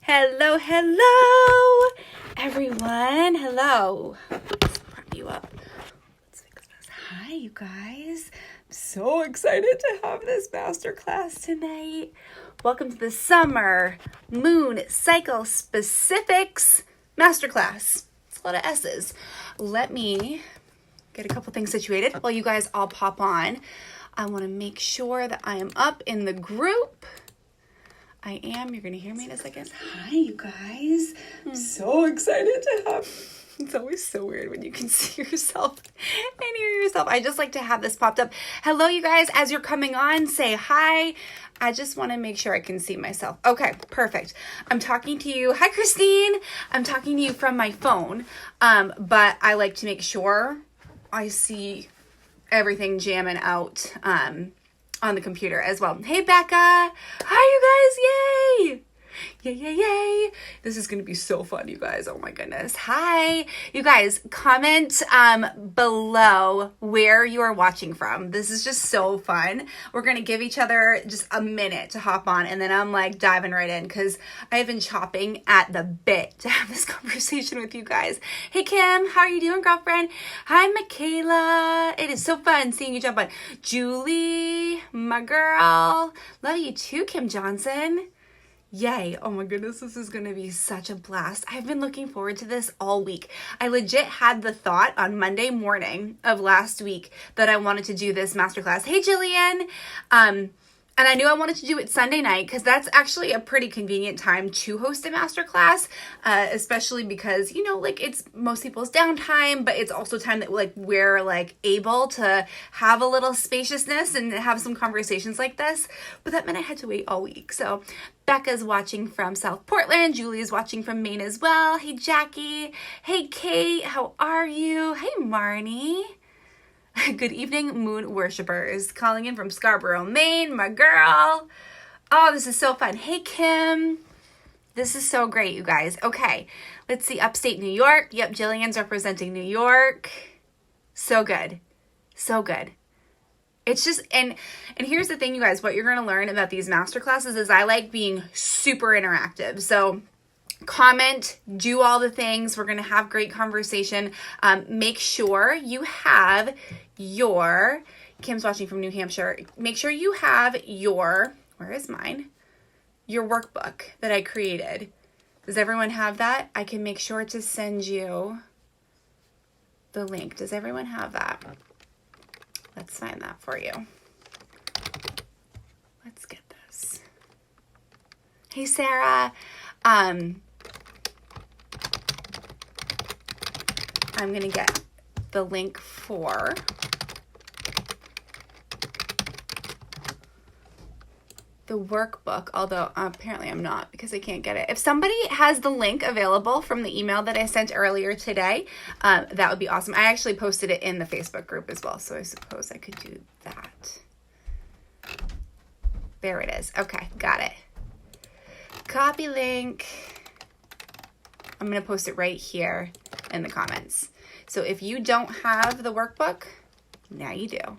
Hello, hello, everyone. Hello. Let's prep you up. Let's fix this. Hi, you guys. I'm so excited to have this masterclass tonight. Welcome to the Summer Moon Cycle Specifics Masterclass. It's a lot of S's. Let me get a couple things situated while you guys all pop on. I want to make sure that I am up in the group. I am. You're going to hear me in a second. Hi, you guys. I'm so excited to have... It's always so weird when you can see yourself and hear yourself. I just like to have this popped up. Hello, you guys. As you're coming on, say hi. I just want to make sure I can see myself. Okay, perfect. I'm talking to you. Hi, Christine. I'm talking to you from my phone, but I like to make sure I see everything jamming out on the computer as well. Hey, Becca. Hi, you guys. Yay. Yay, yay, yay. This is going to be so fun, you guys. Oh my goodness. Hi. You guys, comment below where you are watching from. This is just so fun. We're going to give each other just a minute to hop on, and then I'm like diving right in because I have been chopping at the bit to have this conversation with you guys. Hey, Kim. How are you doing, girlfriend? Hi, Michaela. It is so fun seeing you jump on. Julie, my girl. Love you too, Kim Johnson. Yay. Oh my goodness, this is going to be such a blast. I've been looking forward to this all week. I legit had the thought on Monday morning of last week that I wanted to do this masterclass. Hey, Jillian. And I knew I wanted to do it Sunday night because that's actually a pretty convenient time to host a masterclass, especially because, you know, like it's most people's downtime, but it's also time that like we're like able to have a little spaciousness and have some conversations like this. But that meant I had to wait all week. So Becca's watching from South Portland. Julie's watching from Maine as well. Hey, Jackie. Hey, Kate. How are you? Hey, Marnie. Good evening, moon worshipers. Calling in from Scarborough, Maine, my girl. Oh, this is so fun. Hey, Kim. This is so great, you guys. Okay, let's see. Upstate New York. Yep, Jillian's representing New York. So good. So good. It's just, and here's the thing, you guys. What you're going to learn about these masterclasses is I like being super interactive. So comment, do all the things. We're going to have great conversation. Make sure you have your, Kim's watching from New Hampshire. Make sure you have your, where is mine? Your workbook that I created. Does everyone have that? I can make sure to send you the link. Does everyone have that? Let's find that for you. Let's get this. Hey, Sarah. I'm going to get the link for the workbook, although apparently I'm not because I can't get it. If somebody has the link available from the email that I sent earlier today, that would be awesome. I actually posted it in the Facebook group as well, so I suppose I could do that. There it is. Okay, got it. Copy link. I'm going to post it right here in the comments. So if you don't have the workbook, now you do.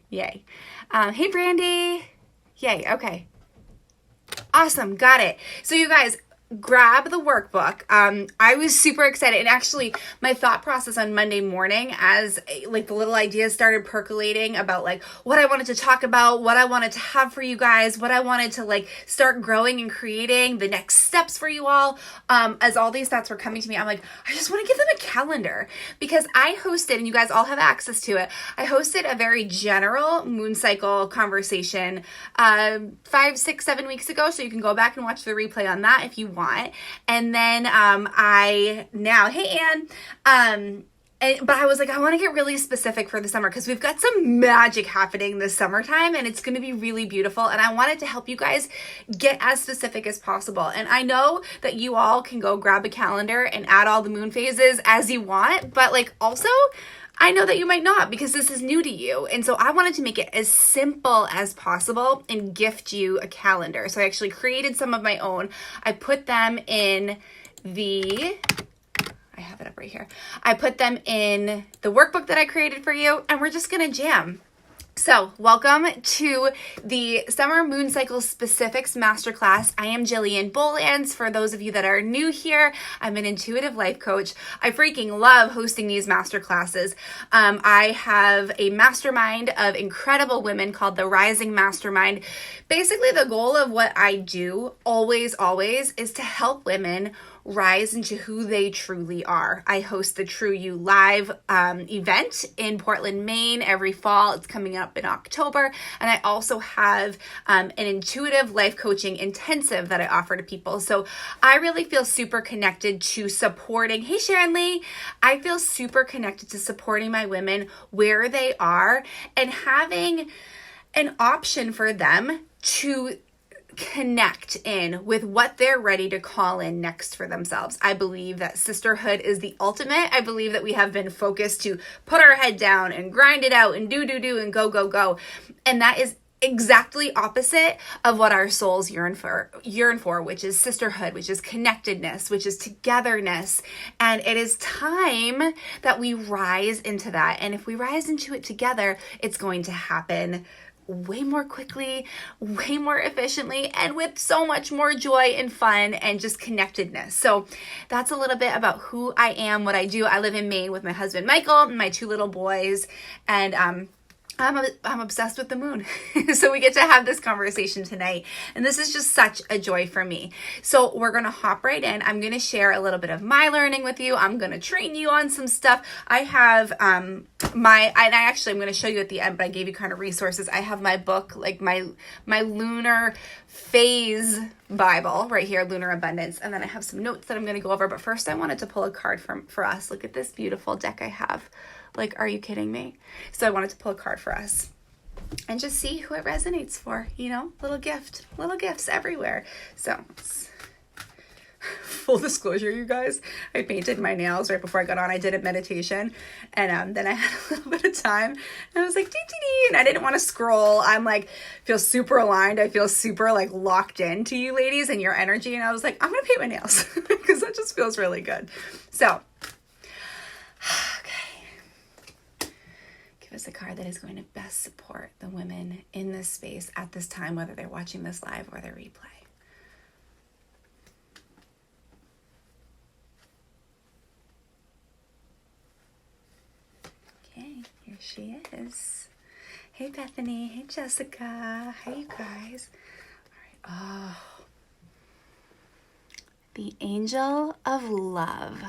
Yay. Hey, Brandy. Yay. Okay. Awesome. Got it. So you guys, grab the workbook. I was super excited, and actually my thought process on Monday morning as like the little ideas started percolating about like what I wanted to talk about, what I wanted to have for you guys, what I wanted to like start growing and creating, the next steps for you all. As all these thoughts were coming to me, I'm like, I just want to give them a calendar because I hosted, and you guys all have access to it. I hosted a very general moon cycle conversation 5, 6, 7 weeks ago. So you can go back and watch the replay on that if you want. And then hey, Anne, but I was like, I want to get really specific for the summer because we've got some magic happening this summertime and it's going to be really beautiful. And I wanted to help you guys get as specific as possible. And I know that you all can go grab a calendar and add all the moon phases as you want, but like also I know that you might not because this is new to you. And so I wanted to make it as simple as possible and gift you a calendar. So I actually created some of my own. I put them in I have it up right here. I put them in the workbook that I created for you, and we're just going to jam. So welcome to the Summer Moon Cycle Specifics Masterclass. I am Jillian Bolans. For those of you that are new here, I'm an intuitive life coach. I freaking love hosting these masterclasses. I have a mastermind of incredible women called the Rising Mastermind. Basically, the goal of what I do always is to help women rise into who they truly are. I host the True You Live event in Portland, Maine every fall. It's coming up in October. And I also have an intuitive life coaching intensive that I offer to people. So I really feel super connected to supporting, hey Sharon Lee, I feel super connected to supporting my women where they are and having an option for them to connect in with what they're ready to call in next for themselves. I believe that sisterhood is the ultimate. I believe that we have been focused to put our head down and grind it out and do and go. And that is exactly opposite of what our souls yearn for, which is sisterhood, which is connectedness, which is togetherness. And it is time that we rise into that. And if we rise into it together, it's going to happen way more quickly, way more efficiently, and with so much more joy and fun and just connectedness. So that's a little bit about who I am, what I do. I live in Maine with my husband, Michael, and my 2 little boys, and I'm obsessed with the moon. So we get to have this conversation tonight. And this is just such a joy for me. So we're going to hop right in. I'm going to share a little bit of my learning with you. I'm going to train you on some stuff. I have I'm going to show you at the end, but I gave you kind of resources. I have my book, like my lunar phase Bible right here, Lunar Abundance. And then I have some notes that I'm going to go over. But first I wanted to pull a card for us. Look at this beautiful deck I have. Like, are you kidding me? So I wanted to pull a card for us and just see who it resonates for, little gifts everywhere. So full disclosure, you guys, I painted my nails right before I got on. I did a meditation and then I had a little bit of time and I was like, dee, and I didn't want to scroll. I'm like, feel super aligned. I feel super like locked into you ladies and your energy. And I was like, I'm going to paint my nails because that just feels really good. So give us a card that is going to best support the women in this space at this time, whether they're watching this live or the replay. Okay, here she is. Hey, Bethany. Hey, Jessica. Hey, you guys. All right. Oh, the Angel of Love.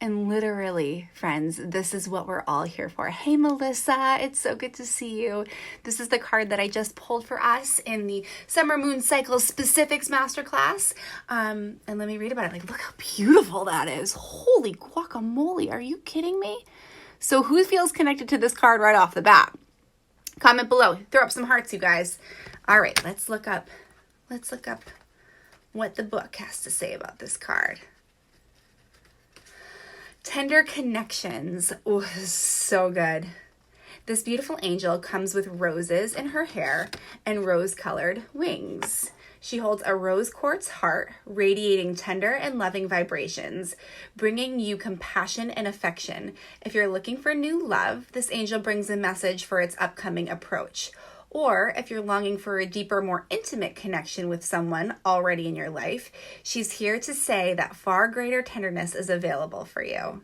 And literally, friends, this is what we're all here for. Hey, Melissa, it's so good to see you. This is the card that I just pulled for us in the Summer Moon Cycle Specifics Masterclass. And let me read about it. Like, look how beautiful that is. Holy guacamole. Are you kidding me? So who feels connected to this card right off the bat? Comment below. Throw up some hearts, you guys. All right, let's look up what the book has to say about this card. Tender connections. Oh, so good. This beautiful angel comes with roses in her hair and rose-colored wings. She holds a rose quartz heart, radiating tender and loving vibrations, bringing you compassion and affection. If you're looking for new love, this angel brings a message for its upcoming approach. Or if you're longing for a deeper, more intimate connection with someone already in your life, she's here to say that far greater tenderness is available for you.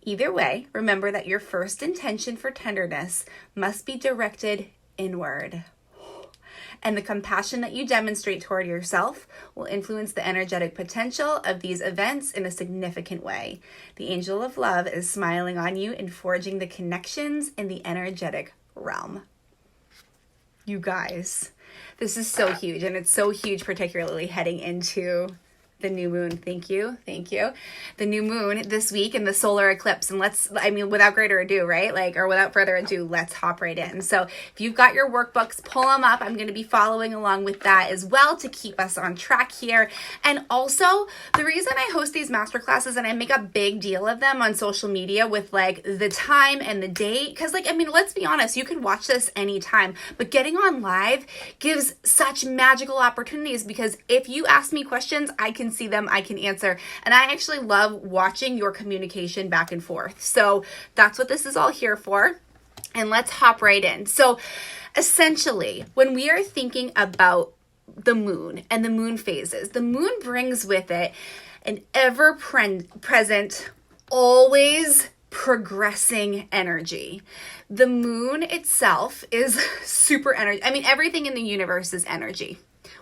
Either way, remember that your first intention for tenderness must be directed inward. And the compassion that you demonstrate toward yourself will influence the energetic potential of these events in a significant way. The Angel of Love is smiling on you and forging the connections in the energetic realm. You guys, this is so huge, and it's so huge, particularly heading into the new moon. Thank you. The new moon this week and the solar eclipse. And without greater ado, right? Without further ado, let's hop right in. So if you've got your workbooks, pull them up. I'm going to be following along with that as well to keep us on track here. And also, the reason I host these masterclasses and I make a big deal of them on social media with the time and the date, because let's be honest, you can watch this anytime, but getting on live gives such magical opportunities because if you ask me questions, I can see them, I can answer. And I actually love watching your communication back and forth. So that's what this is all here for. And let's hop right in. So essentially, when we are thinking about the moon and the moon phases, the moon brings with it an ever-present, always progressing energy. The moon itself is super energy. I mean, everything in the universe is energy.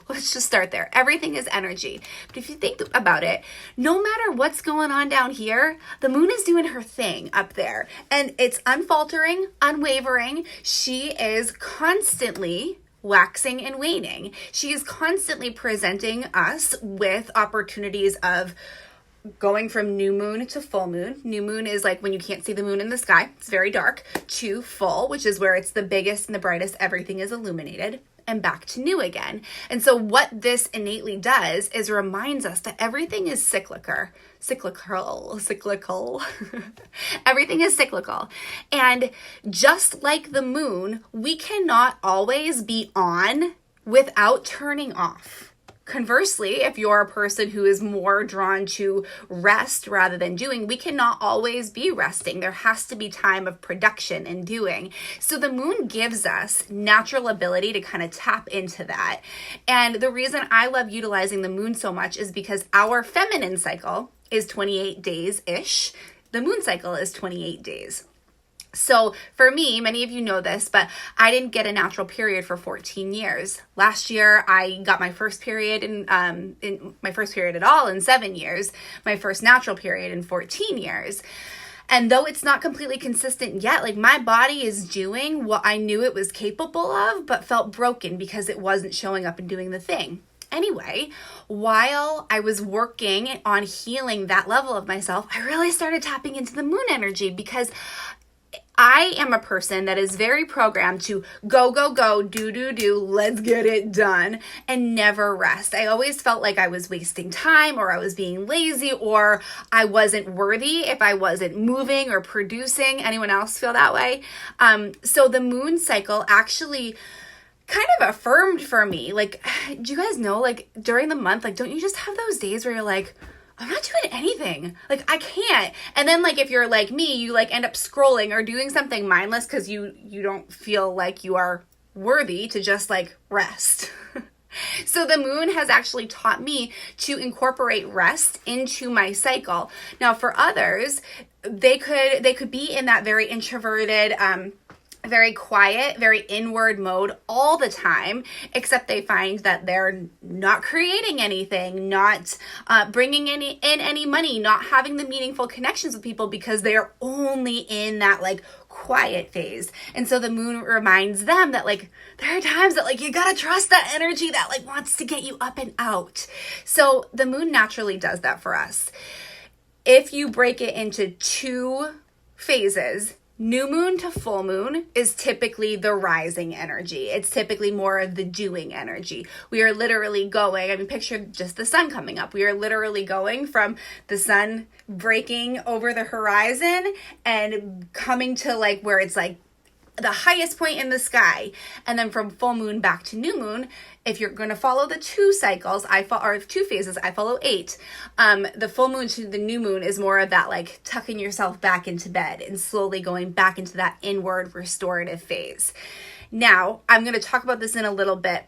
Let's just start there. Everything is energy. But if you think about it, no matter what's going on down here, the moon is doing her thing up there. And it's unfaltering, unwavering. She is constantly waxing and waning. She is constantly presenting us with opportunities of going from new moon to full moon. New moon is like when you can't see the moon in the sky. It's very dark. To full, which is where it's the biggest and the brightest. Everything is illuminated. And back to new again. And so what this innately does is reminds us that everything is cyclical. Everything is cyclical. And just like the moon, we cannot always be on without turning off. Conversely, if you're a person who is more drawn to rest rather than doing, we cannot always be resting. There has to be time of production and doing. So the moon gives us natural ability to kind of tap into that. And the reason I love utilizing the moon so much is because our feminine cycle is 28 days-ish. The moon cycle is 28 days. So for me, many of you know this, but I didn't get a natural period for 14 years. Last year, I got my first period in my first period at all in 7 years, my first natural period in 14 years. And though it's not completely consistent yet, like my body is doing what I knew it was capable of, but felt broken because it wasn't showing up and doing the thing. Anyway, while I was working on healing that level of myself, I really started tapping into the moon energy because I am a person that is very programmed to go, go, go, do, let's get it done, and never rest. I always felt like I was wasting time, or I was being lazy, or I wasn't worthy if I wasn't moving or producing. Anyone else feel that way? So the moon cycle actually kind of affirmed for me, like, do you guys know, like during the month, like, don't you just have those days where you're like, I'm not doing anything. Like, I can't. And then, like, if you're like me, you like end up scrolling or doing something mindless because you don't feel like you are worthy to just like rest. So the moon has actually taught me to incorporate rest into my cycle. Now, for others, they could be in that very introverted, very quiet, very inward mode all the time, except they find that they're not creating anything, not bringing in any money, not having the meaningful connections with people because they're only in that like quiet phase. And so the moon reminds them that like there are times that like you gotta trust that energy that like wants to get you up and out. So the moon naturally does that for us. If you break it into two phases, new moon to full moon is typically the rising energy. It's typically more of the doing energy. We are literally going, I mean, picture just the sun coming up. We are literally going from the sun breaking over the horizon and coming to like where it's like the highest point in the sky. And then from full moon back to new moon, if you're going to follow the two cycles, or two phases, I follow 8. The full moon to the new moon is more of that like tucking yourself back into bed and slowly going back into that inward restorative phase. Now, I'm going to talk about this in a little bit,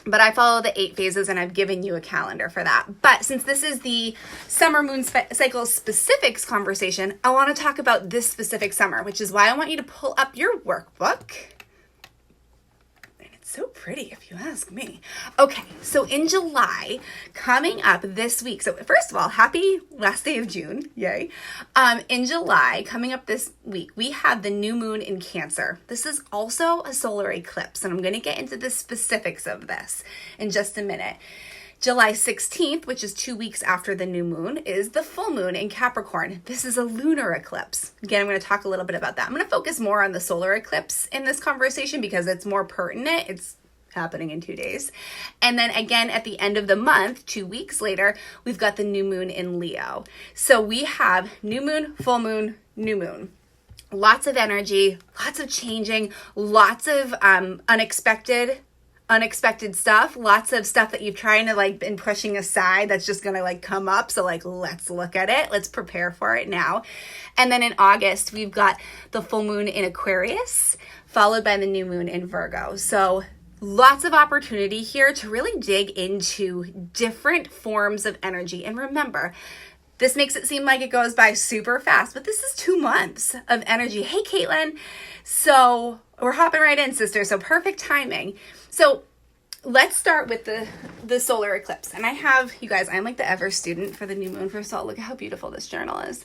but I follow the 8 phases and I've given you a calendar for that. But since this is the summer moon cycle specifics conversation, I want to talk about this specific summer, which is why I want you to pull up your workbook. So pretty, if you ask me. Okay, so in July, coming up this week. So first of all, happy last day of June, yay. In July, coming up this week, we have the new moon in Cancer. This is also a solar eclipse, and I'm going to get into the specifics of this in just a minute. July 16th, which is 2 weeks after the new moon, is the full moon in Capricorn. This is a lunar eclipse. Again, I'm going to talk a little bit about that. I'm going to focus more on the solar eclipse in this conversation because it's more pertinent. It's happening in 2 days. And then again, at the end of the month, 2 weeks later, we've got the new moon in Leo. So we have new moon, full moon, new moon. Lots of energy, lots of changing, lots of unexpected unexpected stuff, lots of stuff that you've tried to like been pushing aside that's just gonna like come up. So like, let's look at it. Let's prepare for it now. And then in August, we've got the full moon in Aquarius, followed by the new moon in Virgo. So lots of opportunity here to really dig into different forms of energy. And remember, this makes it seem like it goes by super fast, but this is 2 months of energy. Hey, Caitlin. So we're hopping right in, sister. So perfect timing. So let's start with the solar eclipse. And I have, you guys, I'm like the ever student for the new moon. First of all, look at how beautiful this journal is.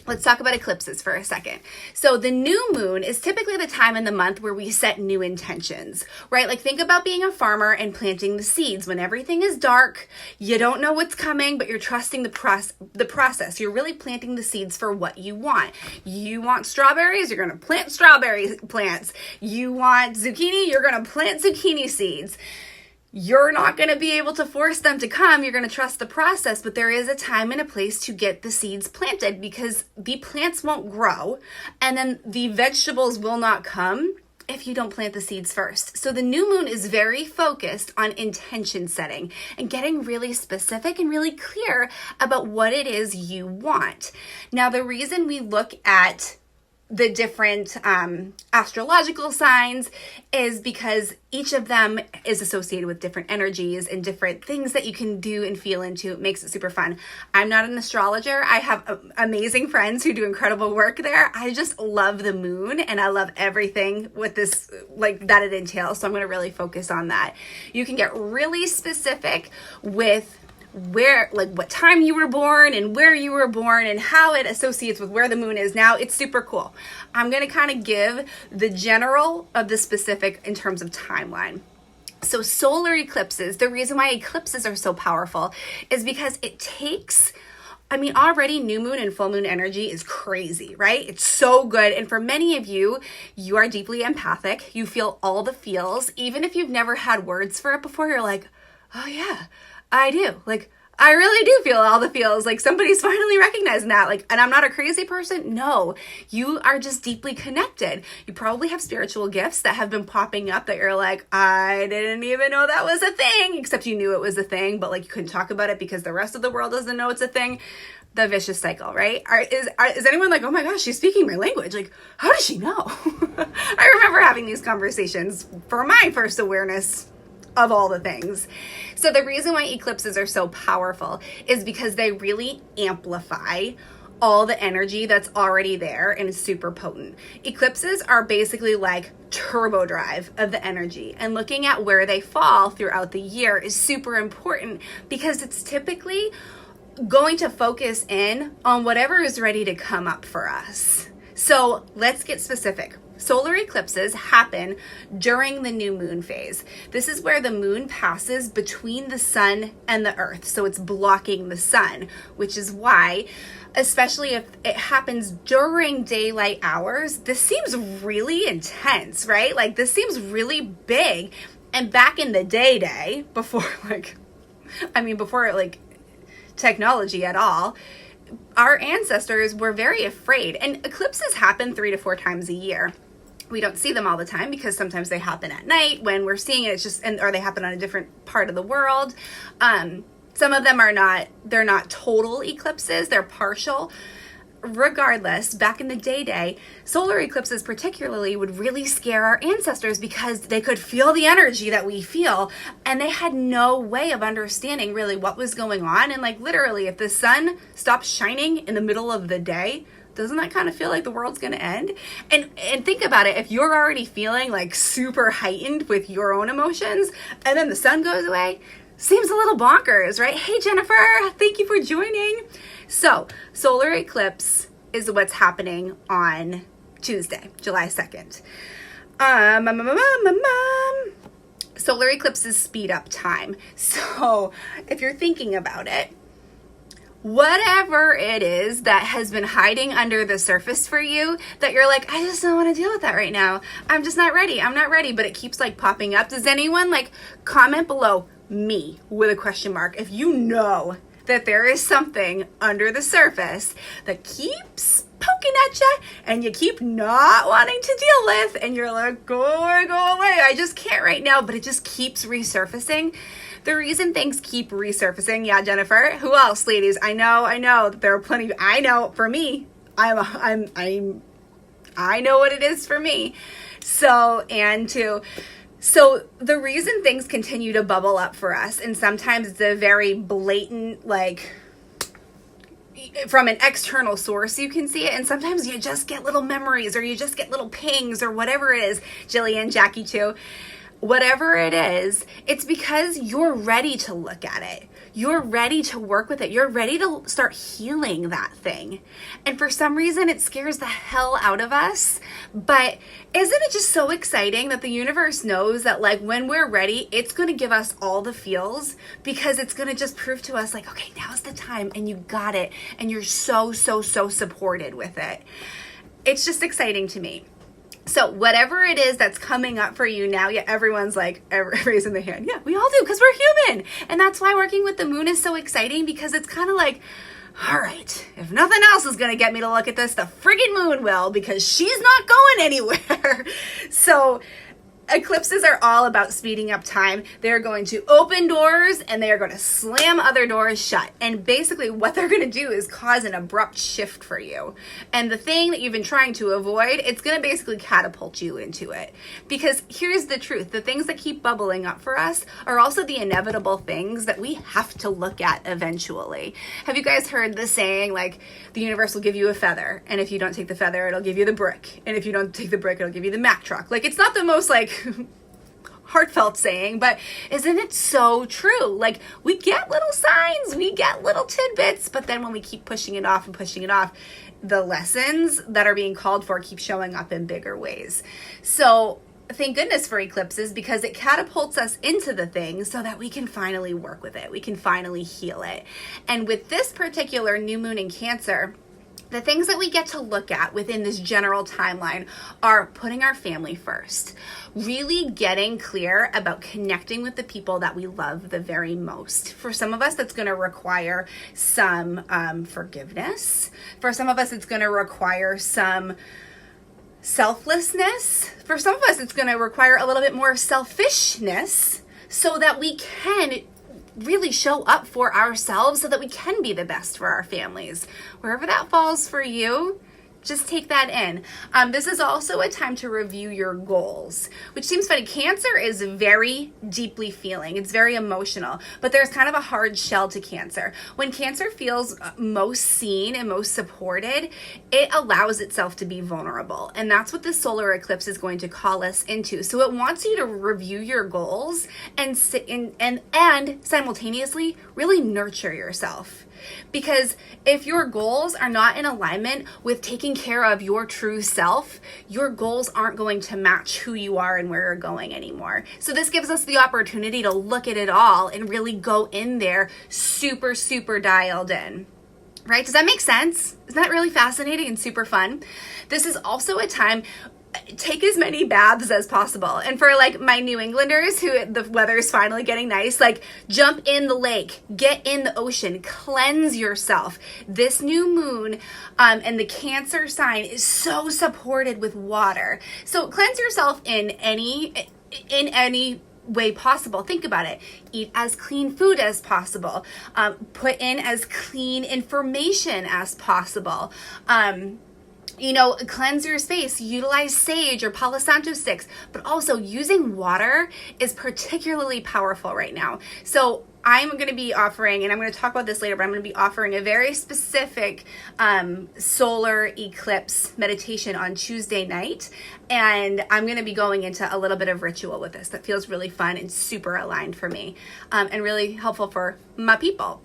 Let's talk about eclipses for a second. So the new moon is typically the time in the month where we set new intentions, right? Like think about being a farmer and planting the seeds. When everything is dark, you don't know what's coming, but you're trusting the process. You're really planting the seeds for what you want. You want strawberries, you're going to plant strawberry plants. You want zucchini, you're going to plant zucchini seeds. You're not going to be able to force them to come. You're going to trust the process, but there is a time and a place to get the seeds planted because the plants won't grow and then the vegetables will not come if you don't plant the seeds first. So the new moon is very focused on intention setting and getting really specific and really clear about what it is you want. Now, the reason we look at the different astrological signs is because each of them is associated with different energies and different things that you can do and feel into. It makes it super fun. I'm not an astrologer. I have amazing friends who do incredible work there. I just love the moon and I love everything with this, like that it entails. So I'm going to really focus on that. You can get really specific with where, like what time you were born and where you were born and how it associates with where the moon is now. It's super cool. I'm going to kind of give the general of the specific in terms of timeline. So solar eclipses, the reason why eclipses are so powerful is because it takes, already new moon and full moon energy is crazy, right? It's so good. And for many of you, you are deeply empathic. You feel all the feels. Even if you've never had words for it before, you're like, oh yeah, I do. Like, I really do feel all the feels. Like somebody's finally recognizing that. Like, and I'm not a crazy person. No, you are just deeply connected. You probably have spiritual gifts that have been popping up that you're like, I didn't even know that was a thing, except you knew it was a thing, but like you couldn't talk about it because the rest of the world doesn't know it's a thing. The vicious cycle, right? Is anyone like, oh my gosh, she's speaking my language? Like, how does she know? I remember having these conversations for my first awareness of all the things. So the reason why eclipses are so powerful is because they really amplify all the energy that's already there and is super potent. Eclipses are basically like turbo drive of the energy, and looking at where they fall throughout the year is super important because it's typically going to focus in on whatever is ready to come up for us. So let's get specific. Solar eclipses happen during the new moon phase. This is where the moon passes between the sun and the earth. So it's blocking the sun, which is why, especially if it happens during daylight hours, this seems really intense, right? Like this seems really big. And back in the day, before technology at all, our ancestors were very afraid. And eclipses happen 3 to 4 times a year. We don't see them all the time because sometimes they happen at night when we're seeing it. It's just, or they happen on a different part of the world. Some of them they're not total eclipses, they're partial. Regardless, back in the day, solar eclipses particularly would really scare our ancestors because they could feel the energy that we feel and they had no way of understanding really what was going on. And like literally, if the sun stops shining in the middle of the day, doesn't that kind of feel like the world's going to end? And think about it. If you're already feeling like super heightened with your own emotions and then the sun goes away, seems a little bonkers, right? Hey, Jennifer, thank you for joining. So solar eclipse is what's happening on Tuesday, July 2nd. Solar eclipses speed up time. So if you're thinking about it, whatever it is that has been hiding under the surface for you that you're like, I just don't want to deal with that right now. I'm just not ready. I'm not ready. But it keeps like popping up. Does anyone like comment below me with a question mark if you know that there is something under the surface that keeps poking at you and you keep not wanting to deal with, and you're like, go away, I just can't right now, but it just keeps resurfacing. The reason things keep resurfacing, yeah, Jennifer, who else, ladies? I know that there are plenty. I know for me, I know what it is for me. So the reason things continue to bubble up for us, and sometimes it's a very blatant, like, from an external source you can see it, and sometimes you just get little memories or you just get little pings or whatever it is. Jillian, Jackie too, whatever it is, it's because you're ready to look at it. You're ready to work with it. You're ready to start healing that thing. And for some reason, it scares the hell out of us. But isn't it just so exciting that the universe knows that, like, when we're ready, it's going to give us all the feels, because it's going to just prove to us, like, okay, now's the time, and you got it. And you're so supported with it. It's just exciting to me. So whatever it is that's coming up for you now, yeah, everyone's like raising their hand. Yeah, we all do, because we're human. And that's why working with the moon is so exciting, because it's kind of like, all right, if nothing else is going to get me to look at this, the friggin' moon will, because she's not going anywhere. So eclipses are all about speeding up time. They're going to open doors and they are going to slam other doors shut. And basically what they're going to do is cause an abrupt shift for you. And the thing that you've been trying to avoid, it's going to basically catapult you into it. Because here's the truth. The things that keep bubbling up for us are also the inevitable things that we have to look at eventually. Have you guys heard the saying, like, the universe will give you a feather, and if you don't take the feather, it'll give you the brick. And if you don't take the brick, it'll give you the Mack truck. Like, it's not the most, like, heartfelt saying, but isn't it so true? Like, we get little signs, we get little tidbits, but then when we keep pushing it off, the lessons that are being called for keep showing up in bigger ways. So thank goodness for eclipses, because it catapults us into the thing so that we can finally work with it. We can finally heal it. And with this particular new moon in Cancer, the things that we get to look at within this general timeline are putting our family first, really getting clear about connecting with the people that we love the very most. For some of us, that's going to require some forgiveness. For some of us, it's going to require some selflessness. For some of us, it's going to require a little bit more selfishness, so that we can really show up for ourselves, so that we can be the best for our families. Wherever that falls for you, just take that in. This is also a time to review your goals, which seems funny. Cancer is very deeply feeling. It's very emotional, but there's kind of a hard shell to Cancer. When Cancer feels most seen and most supported, it allows itself to be vulnerable. And that's what this solar eclipse is going to call us into. So it wants you to review your goals and simultaneously really nurture yourself. Because if your goals are not in alignment with taking care of your true self, your goals aren't going to match who you are and where you're going anymore. So this gives us the opportunity to look at it all and really go in there super dialed in. Right? Does that make sense? Isn't that really fascinating and super fun? This is also a time, take as many baths as possible. And for, like, my New Englanders who the weather is finally getting nice, like, jump in the lake, get in the ocean, cleanse yourself. This new moon and the Cancer sign is so supported with water. So cleanse yourself in any way possible. Think about it. Eat as clean food as possible. Put in as clean information as possible. Cleanse your space, utilize sage or Palo Santo sticks, but also using water is particularly powerful right now. So I'm going to be offering, and I'm going to talk about this later, but I'm going to be offering a very specific solar eclipse meditation on Tuesday night. And I'm going to be going into a little bit of ritual with this that feels really fun and super aligned for me, and really helpful for my people.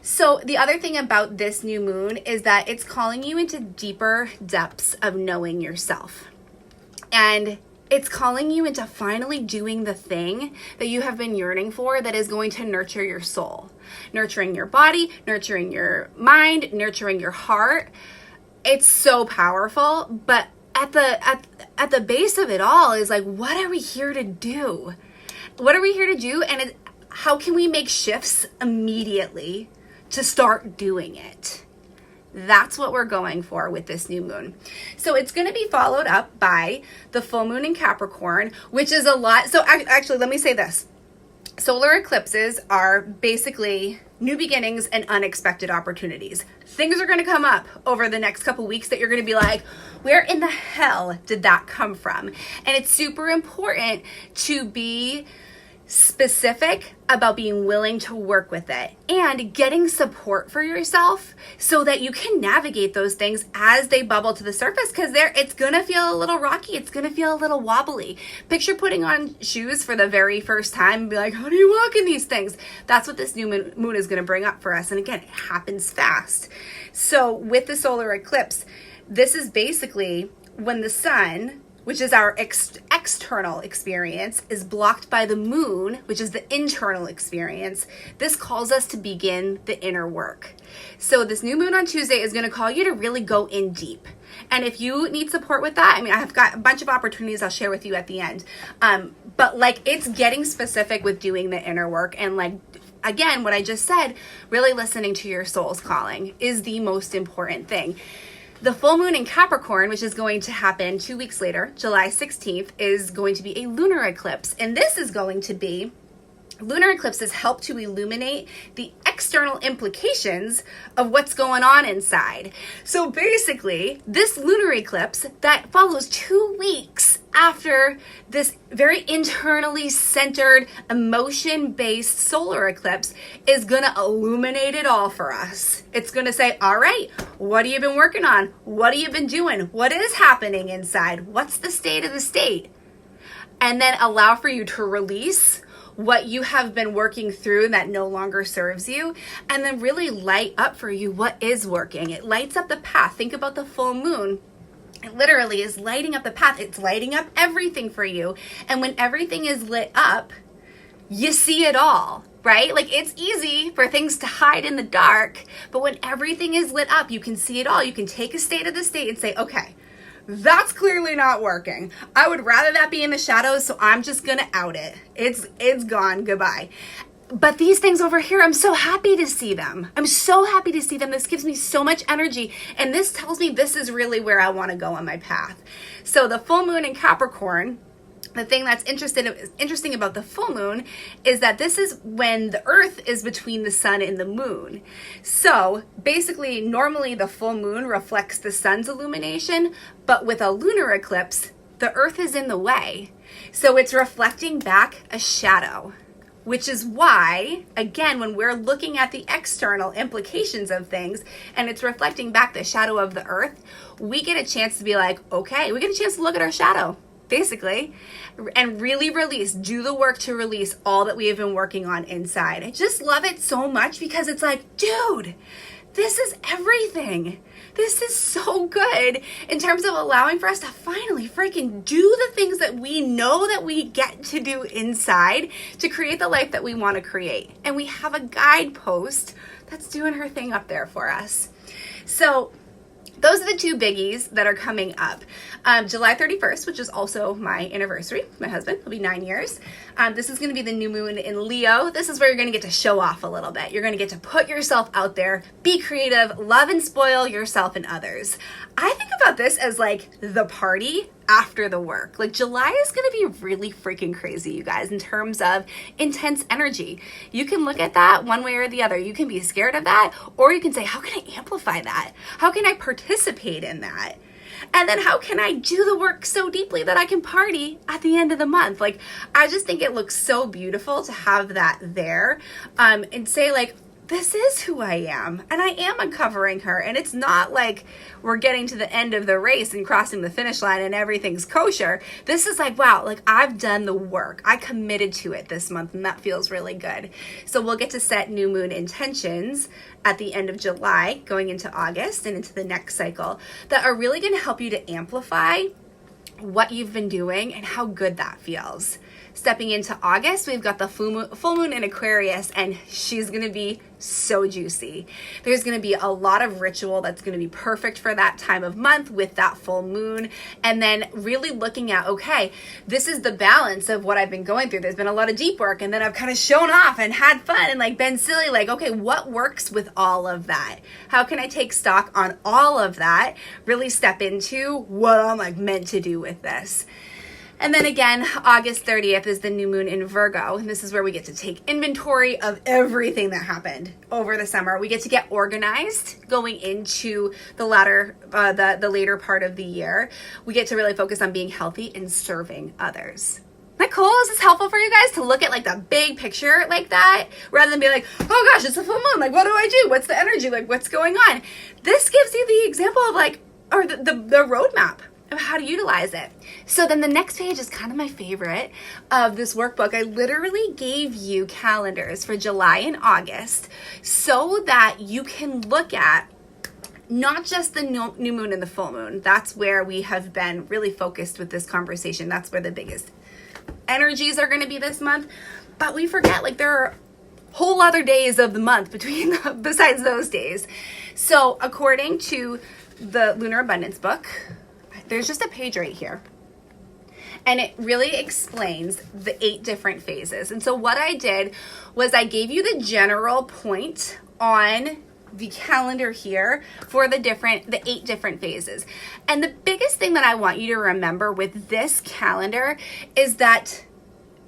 So the other thing about this new moon is that it's calling you into deeper depths of knowing yourself. And it's calling you into finally doing the thing that you have been yearning for, that is going to nurture your soul, nurturing your body, nurturing your mind, nurturing your heart. It's so powerful, but at the base of it all is like, what are we here to do? What are we here to do? And how can we make shifts immediately to start doing it? That's what we're going for with this new moon. So it's going to be followed up by the full moon in Capricorn, which is a lot. So actually, let me say this. Solar eclipses are basically new beginnings and unexpected opportunities. Things are going to come up over the next couple weeks that you're going to be like, where in the hell did that come from? And it's super important to be specific about being willing to work with it and getting support for yourself so that you can navigate those things as they bubble to the surface, because it's going to feel a little rocky. It's going to feel a little wobbly. Picture putting on shoes for the very first time and be like, how do you walk in these things? That's what this new moon is going to bring up for us. And again, it happens fast. So with the solar eclipse, this is basically when the sun, which is our external experience, is blocked by the moon, which is the internal experience. This calls us to begin the inner work. So this new moon on Tuesday is going to call you to really go in deep. And if you need support with that, I mean, I have got a bunch of opportunities I'll share with you at the end. But like, it's getting specific with doing the inner work. And like, again, what I just said, really listening to your soul's calling is the most important thing. The full moon in Capricorn, which is going to happen 2 weeks later, July 16th, is going to be a lunar eclipse. And this is going to be, lunar eclipses help to illuminate the external implications of what's going on inside. So basically, this lunar eclipse that follows 2 weeks after this very internally centered, emotion-based solar eclipse is going to illuminate it all for us. It's going to say, all right, what have you been working on? What have you been doing? What is happening inside? What's the state of the state? And then allow for you to release what you have been working through that no longer serves you, and then really light up for you what is working. It lights up the path. Think about the full moon. It literally is lighting up the path. It's lighting up everything for you. And when everything is lit up, you see it all, right? Like, it's easy for things to hide in the dark, but when everything is lit up, you can see it all. You can take a state of the state and say, okay, that's clearly not working. I would rather that be in the shadows, so I'm just gonna out it. It's gone, goodbye. But these things over here, I'm so happy to see them. I'm so happy to see them. This gives me so much energy. And this tells me this is really where I want to go on my path. So the full moon in Capricorn, the thing that's interesting about the full moon is that this is when the earth is between the sun and the moon. So basically, normally the full moon reflects the sun's illumination, but with a lunar eclipse, the earth is in the way. So it's reflecting back a shadow. Which is why, again, when we're looking at the external implications of things and it's reflecting back the shadow of the earth, we get a chance to be like, okay, we get a chance to look at our shadow, basically, and really release, do the work to release all that we have been working on inside. I just love it so much because it's like, dude, this is everything. This is so good in terms of allowing for us to finally freaking do the things that we know that we get to do inside to create the life that we want to create. And we have a guidepost that's doing her thing up there for us. So those are the two biggies that are coming up. July 31st, which is also my anniversary. My husband will be 9 years. This is going to be the new moon in Leo. This is where you're going to get to show off a little bit. You're going to get to put yourself out there, be creative, love and spoil yourself and others. I think about this as like the party after the work. Like, July is going to be really freaking crazy, you guys, in terms of intense energy. You can look at that one way or the other. You can be scared of that, or you can say, how can I amplify that? How can I participate in that? And then how can I do the work so deeply that I can party at the end of the month? Like, I just think it looks so beautiful to have that there, and say like, this is who I am, and I am uncovering her. And it's not like we're getting to the end of the race and crossing the finish line and everything's kosher. This is like, wow, like I've done the work. I committed to it this month, and that feels really good. So we'll get to set new moon intentions at the end of July, going into August and into the next cycle, that are really going to help you to amplify what you've been doing and how good that feels. Stepping into August, we've got the full moon in Aquarius, and she's going to be so juicy. There's going to be a lot of ritual that's going to be perfect for that time of month with that full moon. And then really looking at, okay, this is the balance of what I've been going through. There's been a lot of deep work, and then I've kind of shown off and had fun and like been silly. Like, okay, what works with all of that? How can I take stock on all of that? Really step into what I'm like meant to do with this. And then again, August 30th is the new moon in Virgo. And this is where we get to take inventory of everything that happened over the summer. We get to get organized going into the latter part of the year. We get to really focus on being healthy and serving others. Isn't that cool? Is this helpful for you guys to look at like the big picture like that rather than be like, oh gosh, it's a full moon. Like, what do I do? What's the energy? Like, what's going on? This gives you the example of like, or the roadmap of how to utilize it. So then the next page is kind of my favorite of this workbook. I literally gave you calendars for July and August so that you can look at not just the new moon and the full moon. That's where we have been really focused with this conversation. That's where the biggest energies are going to be this month. But we forget, like, there are whole other days of the month besides those days. So according to the Lunar Abundance book, there's just a page right here. And it really explains the 8 different phases. And so what I did was I gave you the general point on the calendar here for the 8 different phases. And the biggest thing that I want you to remember with this calendar is that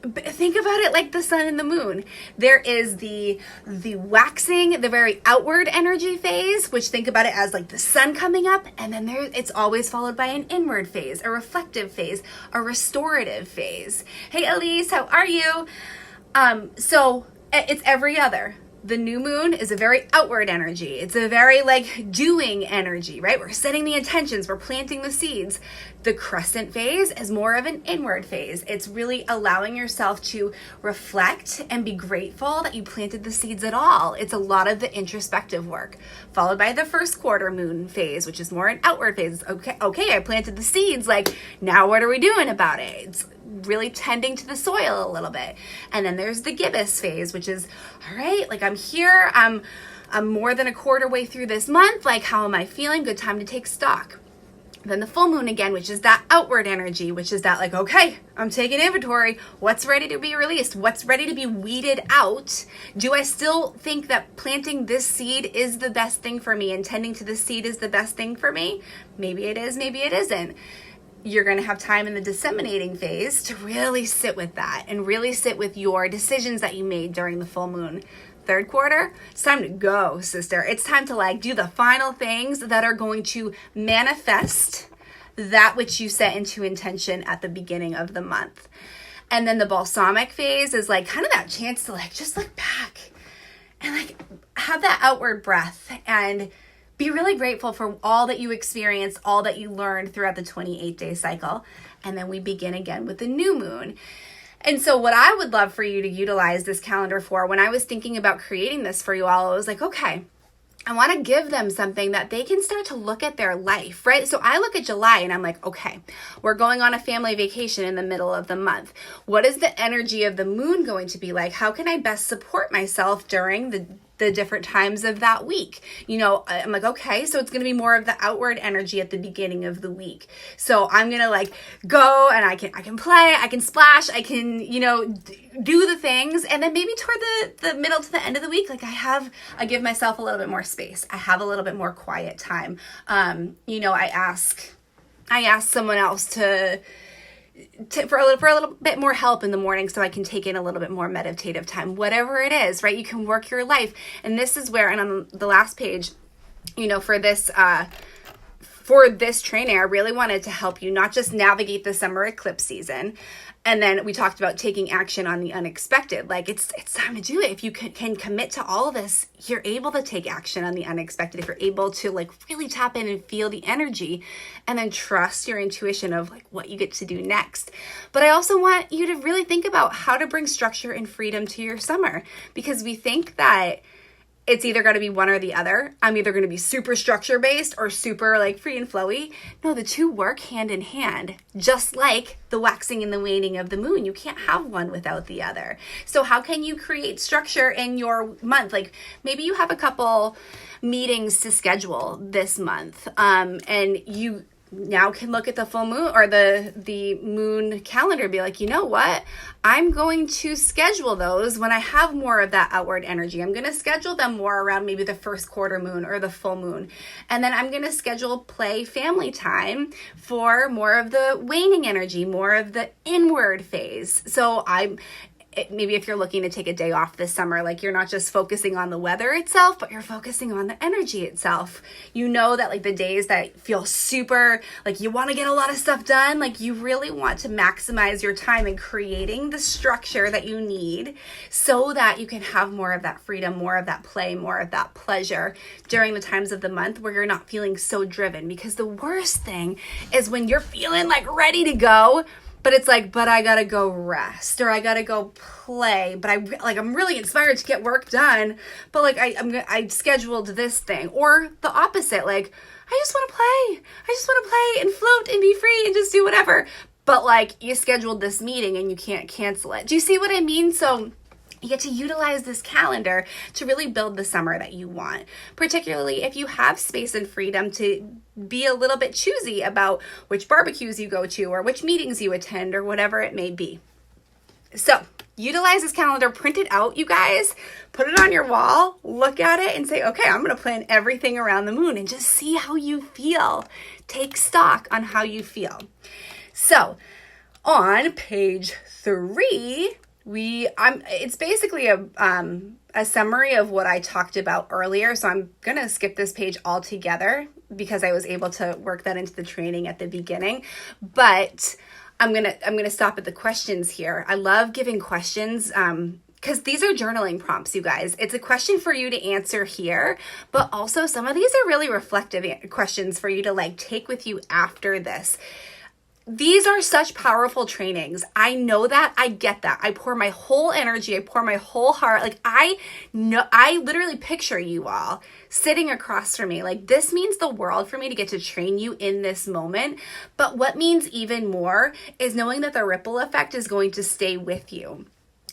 think about it like the sun and the moon. There is the waxing, the very outward energy phase, which think about it as like the sun coming up, and then it's always followed by an inward phase, a reflective phase, a restorative phase. Hey Elise, how are you? So it's every other. The new moon is a very outward energy. It's a very like doing energy, right? We're setting the intentions, we're planting the seeds. The crescent phase is more of an inward phase. It's really allowing yourself to reflect and be grateful that you planted the seeds at all. It's a lot of the introspective work, followed by the first quarter moon phase, which is more an outward phase. Okay, I planted the seeds. Like, now what are we doing about it? It's really tending to the soil a little bit. And then there's the gibbous phase, which is, all right, like I'm here, I'm more than a quarter way through this month. Like, how am I feeling? Good time to take stock. Then the full moon again, which is that outward energy, which is that like, okay, I'm taking inventory. What's ready to be released? What's ready to be weeded out? Do I still think that planting this seed is the best thing for me and tending to the seed is the best thing for me? Maybe it is, maybe it isn't. You're going to have time in the disseminating phase to really sit with that and really sit with your decisions that you made during the full moon. Third quarter, it's time to go, sister. It's time to like do the final things that are going to manifest that which you set into intention at the beginning of the month. And then the balsamic phase is like kind of that chance to like just look back and like have that outward breath and be really grateful for all that you experienced, all that you learned throughout the 28-day cycle. And then we begin again with the new moon. And so what I would love for you to utilize this calendar for, when I was thinking about creating this for you all, I was like, okay, I want to give them something that they can start to look at their life, right? So I look at July and I'm like, okay, we're going on a family vacation in the middle of the month. What is the energy of the moon going to be like? How can I best support myself during the different times of that week? You know, I'm like, okay, so it's going to be more of the outward energy at the beginning of the week. So I'm going to like go and I can play, I can splash, I can, you know, do the things. And then maybe toward the middle to the end of the week, like I give myself a little bit more space. I have a little bit more quiet time. You know, I ask someone else for a little bit more help in the morning so I can take in a little bit more meditative time, whatever it is, right? You can work your life. And this is where, and on the last page, you know, for this training, I really wanted to help you not just navigate the summer eclipse season. And then we talked about taking action on the unexpected. Like it's time to do it. If you can commit to all of this, you're able to take action on the unexpected. If you're able to like really tap in and feel the energy and then trust your intuition of like what you get to do next. But I also want you to really think about how to bring structure and freedom to your summer, because we think that it's either going to be one or the other. I'm either going to be super structure based or super like free and flowy. No, the two work hand in hand, just like the waxing and the waning of the moon. You can't have one without the other. So how can you create structure in your month? Like maybe you have a couple meetings to schedule this month, and you now can look at the full moon or the moon calendar and be like, you know what? I'm going to schedule those when I have more of that outward energy. I'm going to schedule them more around maybe the first quarter moon or the full moon. And then I'm going to schedule play family time for more of the waning energy, more of the inward phase. So maybe if you're looking to take a day off this summer, like you're not just focusing on the weather itself, but you're focusing on the energy itself. You know that like the days that feel super, like you want to get a lot of stuff done, like you really want to maximize your time in creating the structure that you need so that you can have more of that freedom, more of that play, more of that pleasure during the times of the month where you're not feeling so driven. Because the worst thing is when you're feeling like ready to go, but it's like, but I gotta go rest or I gotta go play. But I'm really inspired to get work done. But like I scheduled this thing, or the opposite. Like I just want to play. I just want to play and float and be free and just do whatever. But like you scheduled this meeting and you can't cancel it. Do you see what I mean? So you get to utilize this calendar to really build the summer that you want, particularly if you have space and freedom to be a little bit choosy about which barbecues you go to or which meetings you attend or whatever it may be. So utilize this calendar, print it out, you guys, put it on your wall, look at it and say, okay, I'm going to plan everything around the moon and just see how you feel. Take stock on how you feel. So on page 3, it's basically a summary of what I talked about earlier. So I'm going to skip this page altogether because I was able to work that into the training at the beginning, but I'm going to stop at the questions here. I love giving questions, because these are journaling prompts, you guys. It's a question for you to answer here, but also some of these are really reflective questions for you to like take with you after this. These are such powerful trainings. I know that. I get that. I pour my whole energy. I pour my whole heart. Like I literally picture you all sitting across from me. Like this means the world for me to get to train you in this moment. But what means even more is knowing that the ripple effect is going to stay with you.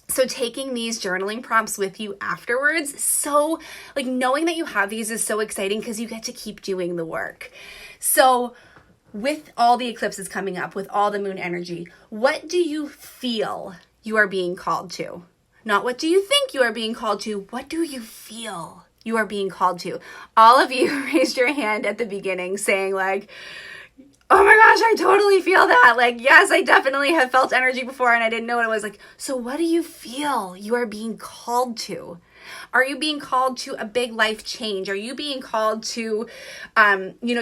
So taking these journaling prompts with you afterwards, so like knowing that you have these is so exciting because you get to keep doing the work. So with all the eclipses coming up, with all the moon energy, what do you feel you are being called to? Not what do you think you are being called to, what do you feel you are being called to? All of you raised your hand at the beginning saying like, oh my gosh, I totally feel that. Like, yes, I definitely have felt energy before and I didn't know what it was. Like, so what do you feel you are being called to? Are you being called to a big life change? Are you being called to,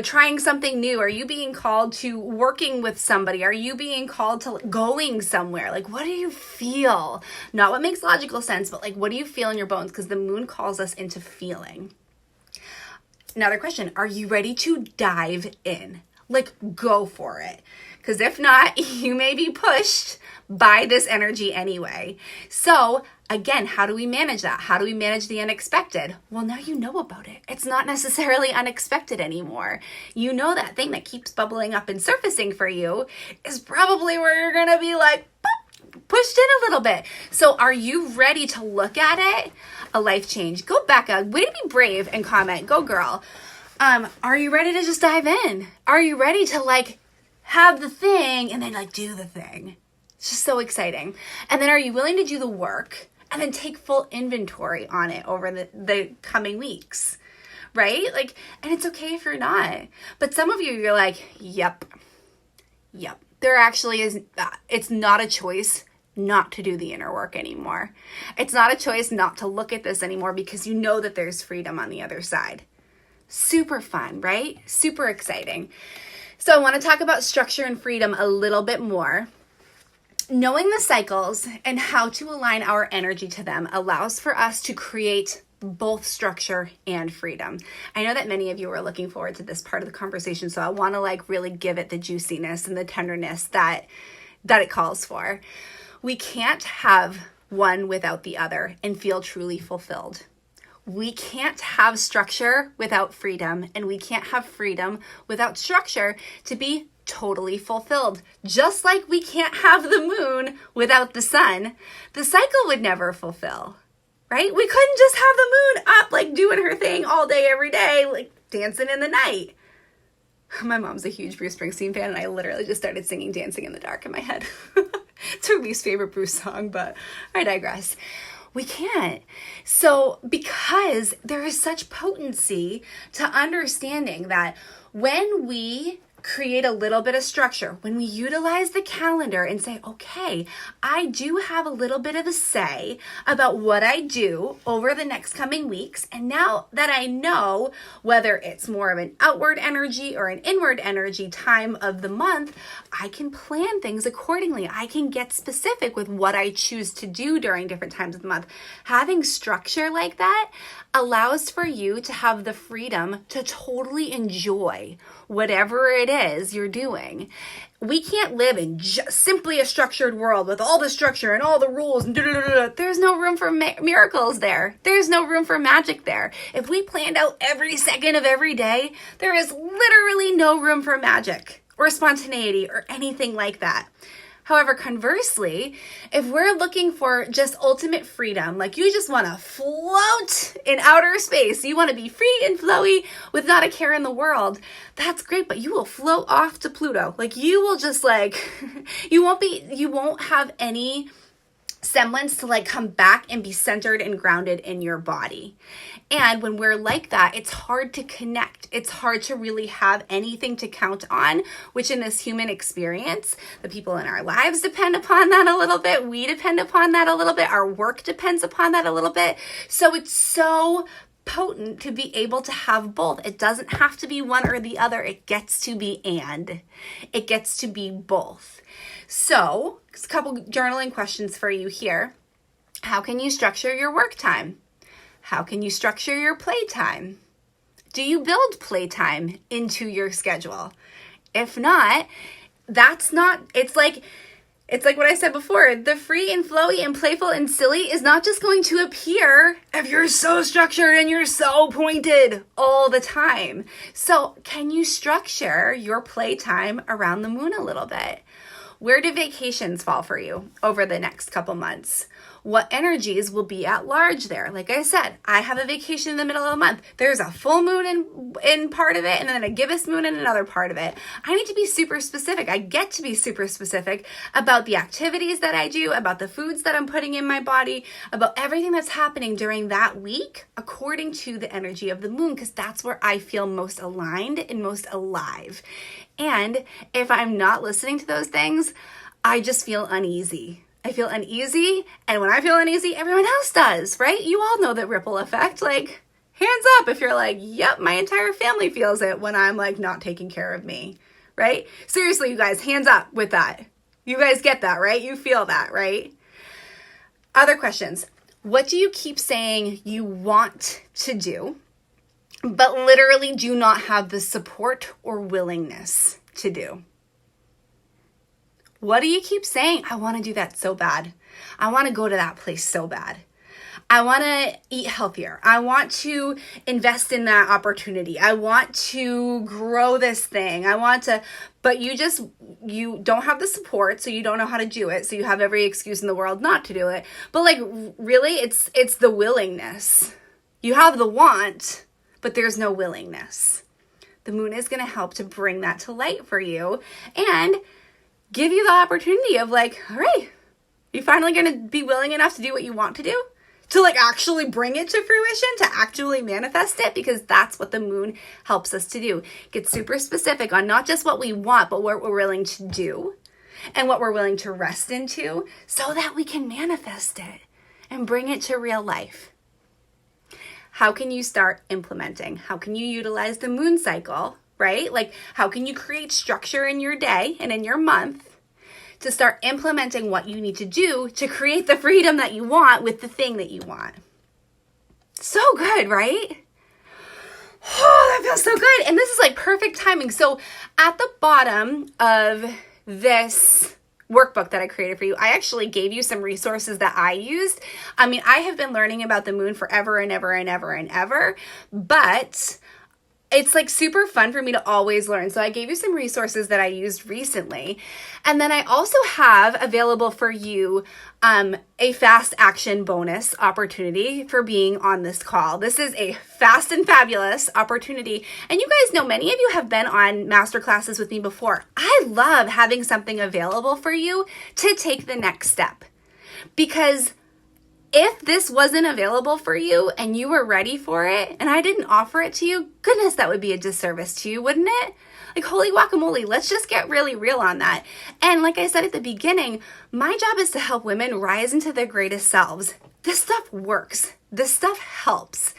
trying something new? Are you being called to working with somebody? Are you being called to going somewhere? Like, what do you feel? Not what makes logical sense, but like, what do you feel in your bones? Because the moon calls us into feeling. Another question, are you ready to dive in? Like, go for it. Because if not, you may be pushed by this energy anyway. So again, how do we manage that? How do we manage the unexpected? Well, now you know about it. It's not necessarily unexpected anymore. You know that thing that keeps bubbling up and surfacing for you is probably where you're going to be like, pushed in a little bit. So are you ready to look at it? A life change. Go Becca, way to be brave and comment. Go girl. Are you ready to just dive in? Are you ready to like have the thing and then like do the thing? It's just so exciting. And then are you willing to do the work and then take full inventory on it over the coming weeks, right? Like, and it's okay if you're not. But some of you, you're like, yep. There actually is, it's not a choice not to do the inner work anymore. It's not a choice not to look at this anymore because you know that there's freedom on the other side. Super fun, right? Super exciting. So I want to talk about structure and freedom a little bit more. Knowing the cycles and how to align our energy to them allows for us to create both structure and freedom. I know that many of you are looking forward to this part of the conversation, so I want to like really give it the juiciness and the tenderness that it calls for. We can't have one without the other and feel truly fulfilled. we can't have structure without freedom, and we can't have freedom without structure to be totally fulfilled. Just like we can't have the moon without the sun, the cycle would never fulfill, right? We couldn't just have the moon up, like doing her thing all day, every day, like dancing in the night. My mom's a huge Bruce Springsteen fan, and I literally just started singing Dancing in the Dark in my head. It's her least favorite Bruce song, but I digress. We can't. So because there is such potency to understanding that when we create a little bit of structure, when we utilize the calendar and say, okay, I do have a little bit of a say about what I do over the next coming weeks. And now that I know whether it's more of an outward energy or an inward energy time of the month, I can plan things accordingly. I can get specific with what I choose to do during different times of the month. Having structure like that allows for you to have the freedom to totally enjoy whatever it is you're doing. We can't live in just simply a structured world with all the structure and all the rules and There's no room for miracles there. There's no room for magic there. If we planned out every second of every day, there is literally no room for magic or spontaneity or anything like that. However, conversely, if we're looking for just ultimate freedom, like you just want to float in outer space, you want to be free and flowy with not a care in the world, that's great, but you will float off to Pluto. Like you will just you won't have any semblance to like come back and be centered and grounded in your body. And when we're like that, it's hard to connect. It's hard to really have anything to count on, which in this human experience, the people in our lives depend upon that a little bit. We depend upon that a little bit. Our work depends upon that a little bit. So it's so potent to be able to have both. It doesn't have to be one or the other. It gets to be and. It gets to be both. So, a couple journaling questions for you here. How can you structure your work time? How can you structure your playtime? Do you build playtime into your schedule? If not, it's like what I said before, the free and flowy and playful and silly is not just going to appear if you're so structured and you're so pointed all the time. So can you structure your playtime around the moon a little bit? Where do vacations fall for you over the next couple months? What energies will be at large there? Like I said, I have a vacation in the middle of the month. There's a full moon in part of it and then a gibbous moon in another part of it. I need to be super specific. I get to be super specific about the activities that I do, about the foods that I'm putting in my body, about everything that's happening during that week according to the energy of the moon, because that's where I feel most aligned and most alive. And if I'm not listening to those things, I just feel uneasy. I feel uneasy, and when I feel uneasy, everyone else does, right? You all know the ripple effect. Like, hands up if you're like, yep, my entire family feels it when I'm like not taking care of me, right? Seriously, you guys, hands up with that. You guys get that, right? You feel that, right? Other questions. What do you keep saying you want to do, but literally do not have the support or willingness to do? What do you keep saying? I want to do that so bad. I want to go to that place so bad. I want to eat healthier. I want to invest in that opportunity. I want to grow this thing. But you don't have the support, so you don't know how to do it. So you have every excuse in the world not to do it. But like, really, it's the willingness. You have the want, but there's no willingness. The moon is going to help to bring that to light for you and give you the opportunity of like, all right, you finally going to be willing enough to do what you want to do? To like actually bring it to fruition, to actually manifest it, because that's what the moon helps us to do. Get super specific on not just what we want, but what we're willing to do and what we're willing to rest into so that we can manifest it and bring it to real life. How can you start implementing? How can you utilize the moon cycle, right? Like, how can you create structure in your day and in your month to start implementing what you need to do to create the freedom that you want with the thing that you want? So good, right? Oh, that feels so good. And this is like perfect timing. So at the bottom of this workbook that I created for you. I actually gave you some resources that I used. I mean, I have been learning about the moon forever and ever and ever and ever, but it's like super fun for me to always learn. So I gave you some resources that I used recently. And then I also have available for you a fast action bonus opportunity for being on this call. This is a fast and fabulous opportunity. And you guys know many of you have been on masterclasses with me before. I love having something available for you to take the next step, because if this wasn't available for you and you were ready for it and I didn't offer it to you, goodness, that would be a disservice to you, wouldn't it? Like, holy guacamole, let's just get really real on that. And like I said at the beginning, my job is to help women rise into their greatest selves. This stuff works. This stuff helps.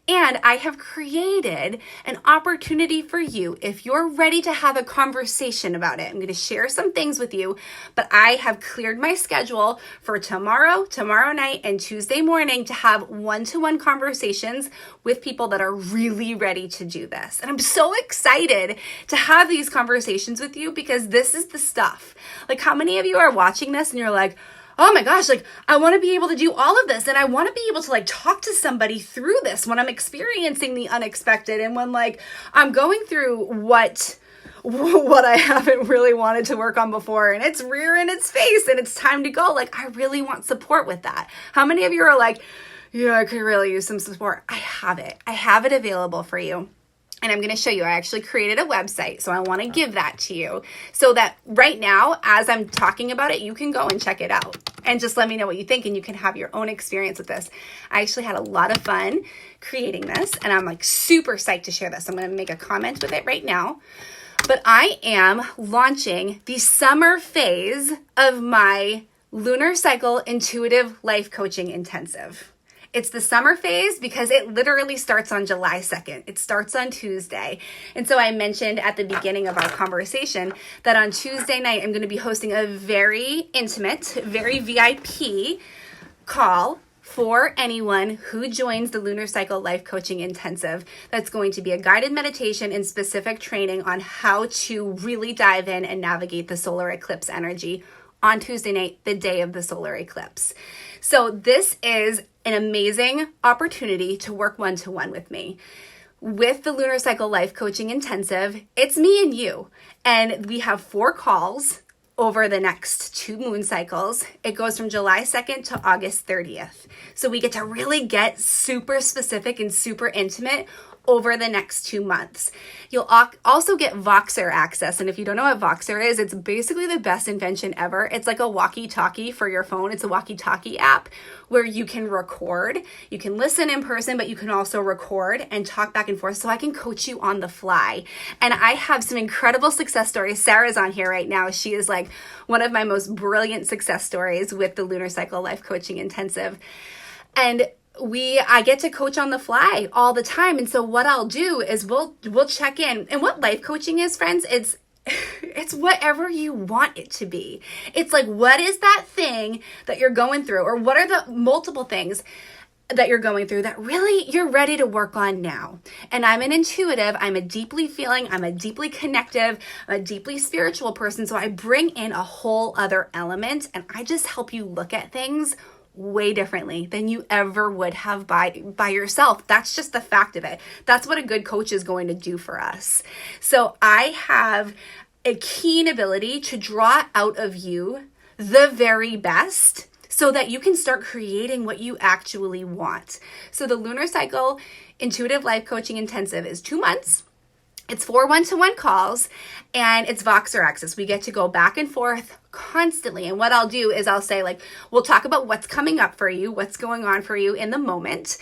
And I have created an opportunity for you if you're ready to have a conversation about it. I'm going to share some things with you, but I have cleared my schedule for tomorrow night, and Tuesday morning to have one-to-one conversations with people that are really ready to do this. And I'm so excited to have these conversations with you, because this is the stuff. Like, how many of you are watching this and you're like, oh my gosh, like, I want to be able to do all of this, and I want to be able to like talk to somebody through this when I'm experiencing the unexpected, and when like I'm going through what I haven't really wanted to work on before, and it's rearing its face and it's time to go. Like, I really want support with that. How many of you are like, yeah, I could really use some support? I have it. I have it available for you. And I'm going to show you, I actually created a website. So I want to give that to you so that right now, as I'm talking about it, you can go and check it out and just let me know what you think, and you can have your own experience with this. I actually had a lot of fun creating this, and I'm like super psyched to share this. I'm going to make a comment with it right now. But I am launching the summer phase of my Lunar Cycle Intuitive Life Coaching Intensive. It's the summer phase because it literally starts on July 2nd. It starts on Tuesday. And so I mentioned at the beginning of our conversation that on Tuesday night, I'm going to be hosting a very intimate, very VIP call for anyone who joins the Lunar Cycle Life Coaching Intensive. That's going to be a guided meditation and specific training on how to really dive in and navigate the solar eclipse energy on Tuesday night, the day of the solar eclipse. So this is an amazing opportunity to work one-to-one with me. With the Lunar Cycle Life Coaching Intensive, it's me and you. And we have 4 calls over the next 2 moon cycles. It goes from July 2nd to August 30th. So we get to really get super specific and super intimate over the next 2 months. You'll also get Voxer access. And if you don't know what Voxer is, it's basically the best invention ever. It's like a walkie-talkie for your phone. It's a walkie-talkie app where you can record. You can listen in person, but you can also record and talk back and forth. So I can coach you on the fly. And I have some incredible success stories. Sarah's on here right now. She is like one of my most brilliant success stories with the Lunar Cycle Life Coaching Intensive. And I get to coach on the fly all the time. And so what I'll do is we'll check in. And what life coaching is, friends, it's whatever you want it to be. It's like, what is that thing that you're going through? Or what are the multiple things that you're going through that really you're ready to work on now? And I'm an intuitive, I'm a deeply feeling, I'm a deeply connective, I'm a deeply spiritual person. So I bring in a whole other element, and I just help you look at things way differently than you ever would have by yourself. That's just the fact of it. That's what a good coach is going to do for us. So I have a keen ability to draw out of you the very best so that you can start creating what you actually want. So the Lunar Cycle Intuitive Life Coaching Intensive is 2 months. It's 4 one-to-one calls, and it's Voxer access. We get to go back and forth constantly. And what I'll do is I'll say, like, we'll talk about what's coming up for you, what's going on for you in the moment.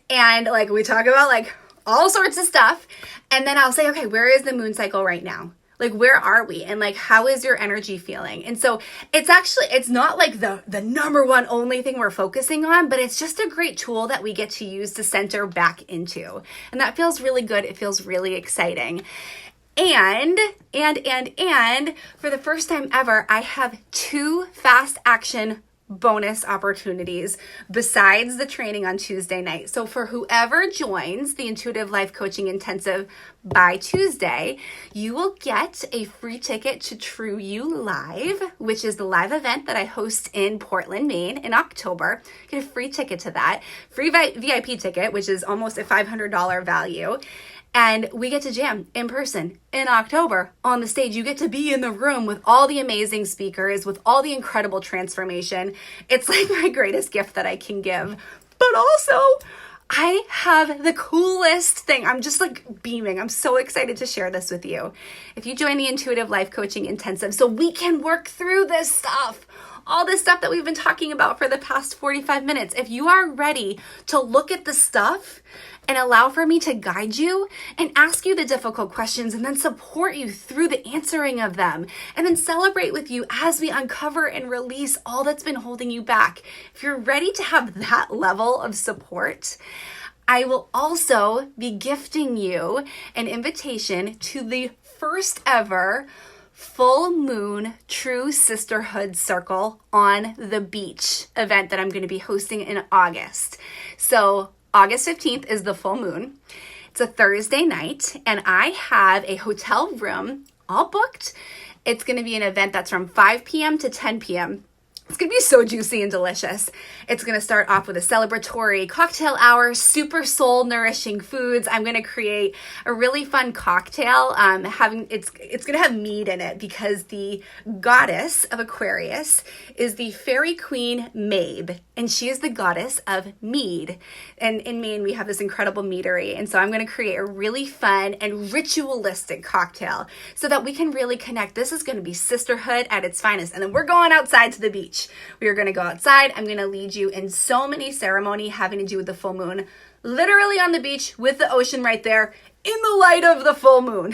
And like, we talk about like all sorts of stuff. And then I'll say, okay, where is the moon cycle right now? Like, where are we? And like, how is your energy feeling? And so it's not like the number one only thing we're focusing on, but it's just a great tool that we get to use to center back into. And that feels really good. It feels really exciting. And for the first time ever, I have 2 fast action bonus opportunities besides the training on Tuesday night. So for whoever joins the Intuitive Life Coaching Intensive by Tuesday, you will get a free ticket to True You Live, which is the live event that I host in Portland, Maine in October. Get a free ticket to that, free VIP ticket, which is almost a $500 value. And we get to jam in person in October on the stage. You get to be in the room with all the amazing speakers, with all the incredible transformation. It's like my greatest gift that I can give. But also, I have the coolest thing. I'm just like beaming. I'm so excited to share this with you. If you join the Intuitive Life Coaching Intensive, so we can work through this stuff, all this stuff that we've been talking about for the past 45 minutes. If you are ready to look at the stuff and allow for me to guide you and ask you the difficult questions and then support you through the answering of them and then celebrate with you as we uncover and release all that's been holding you back. If you're ready to have that level of support, I will also be gifting you an invitation to the first ever full moon true sisterhood circle on the beach event that I'm going to be hosting in August. So August 15th is the full moon. It's a Thursday night, and I have a hotel room all booked. It's going to be an event that's from 5 p.m. to 10 p.m. It's going to be so juicy and delicious. It's going to start off with a celebratory cocktail hour, super soul nourishing foods. I'm going to create a really fun cocktail. It's going to have mead in it because the goddess of Aquarius is the fairy queen Mabe, and she is the goddess of mead. And in Maine, we have this incredible meadery. And so I'm going to create a really fun and ritualistic cocktail so that we can really connect. This is going to be sisterhood at its finest. And then we're going outside to the beach. We are going to go outside. I'm going to lead you in so many ceremony having to do with the full moon, literally on the beach with the ocean right there in the light of the full moon.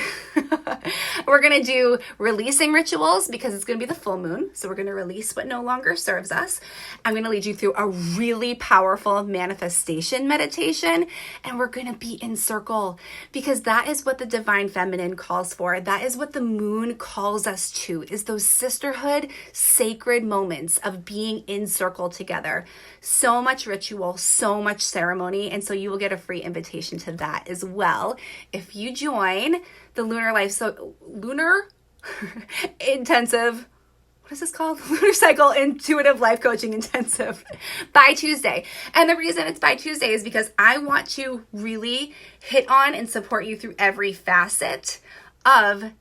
We're going to do releasing rituals because it's going to be the full moon. So we're going to release what no longer serves us. I'm going to lead you through a really powerful manifestation meditation, and we're going to be in circle because that is what the divine feminine calls for. That is what the moon calls us to, is those sisterhood, sacred moments of being in circle together. So much ritual, so much ceremony. And so you will get a free invitation to that as well if you join the Lunar Intensive, what is this called? Lunar Cycle Intuitive Life Coaching Intensive by Tuesday. And the reason it's by Tuesday is because I want to really hit on and support you through every facet of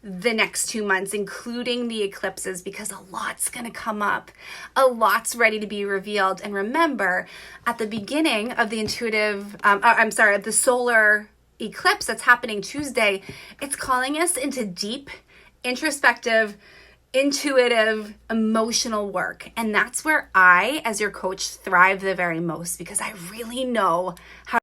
the next 2 months, including the eclipses, because a lot's going to come up. A lot's ready to be revealed. And remember, at the beginning of the the solar eclipse that's happening Tuesday, it's calling us into deep, introspective, intuitive, emotional work. And that's where I, as your coach, thrive the very most because I really know how